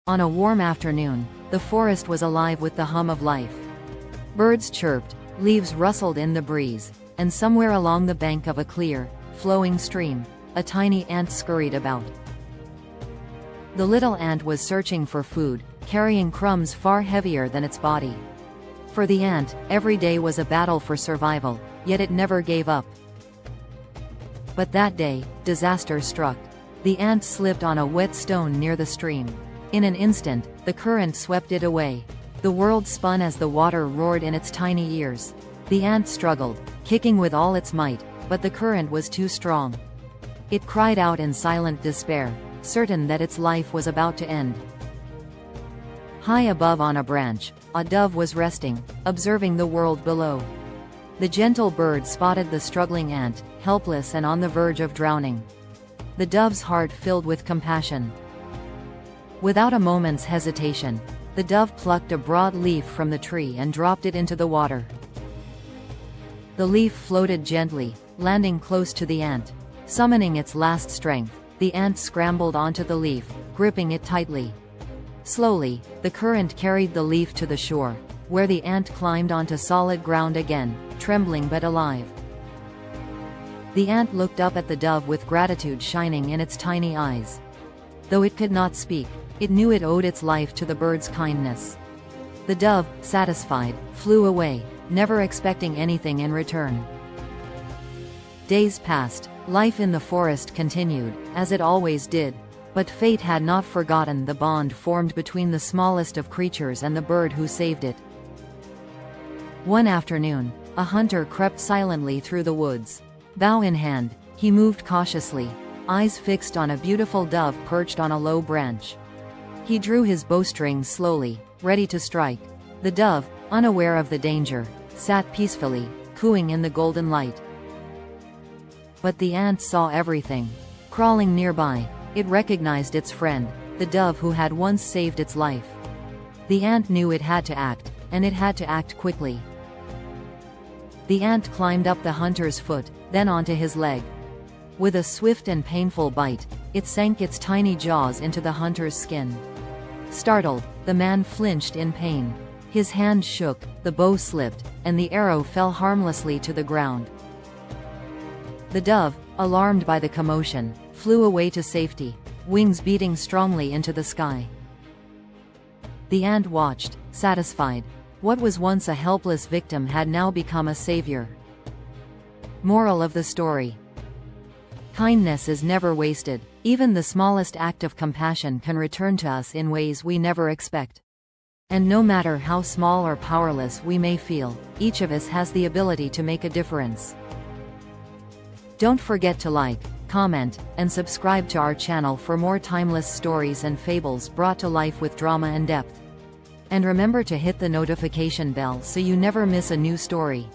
On a warm afternoon, the forest was alive with the hum of life. Birds chirped, leaves rustled in the breeze, and somewhere along the bank of a clear, flowing stream, a tiny ant scurried about. The little ant was searching for food, carrying crumbs far heavier than its body. For the ant, every day was a battle for survival, yet it never gave up. But that day, disaster struck. The ant slipped on a wet stone near the stream. In an instant, the current swept it away. The world spun as the water roared in its tiny ears. The ant struggled, kicking with all its might, but the current was too strong. It cried out in silent despair, certain that its life was about to end. High above on a branch, a dove was resting, observing the world below. The gentle bird spotted the struggling ant, helpless and on the verge of drowning. The dove's heart filled with compassion. Without a moment's hesitation, the dove plucked a broad leaf from the tree and dropped it into the water. The leaf floated gently, landing close to the ant. Summoning its last strength, the ant scrambled onto the leaf, gripping it tightly. Slowly, the current carried the leaf to the shore, where the ant climbed onto solid ground again, trembling but alive. The ant looked up at the dove with gratitude shining in its tiny eyes. Though it could not speak, it knew it owed its life to the bird's kindness. The dove, satisfied, flew away, never expecting anything in return. Days passed, life in the forest continued, as it always did, but fate had not forgotten the bond formed between the smallest of creatures and the bird who saved it. One afternoon, a hunter crept silently through the woods. Bow in hand, he moved cautiously, eyes fixed on a beautiful dove perched on a low branch. He drew his bowstring slowly, ready to strike. The dove, unaware of the danger, sat peacefully, cooing in the golden light. But the ant saw everything. Crawling nearby, it recognized its friend, the dove who had once saved its life. The ant knew it had to act, and it had to act quickly. The ant climbed up the hunter's foot, then onto his leg. With a swift and painful bite, it sank its tiny jaws into the hunter's skin. Startled, the man flinched in pain. His hand shook, the bow slipped, and the arrow fell harmlessly to the ground. The dove, alarmed by the commotion, flew away to safety, wings beating strongly into the sky. The ant watched, satisfied. What was once a helpless victim had now become a savior. Moral of the story: kindness is never wasted. Even the smallest act of compassion can return to us in ways we never expect. And no matter how small or powerless we may feel, each of us has the ability to make a difference. Don't forget to like, comment, and subscribe to our channel for more timeless stories and fables brought to life with drama and depth. And remember to hit the notification bell so you never miss a new story.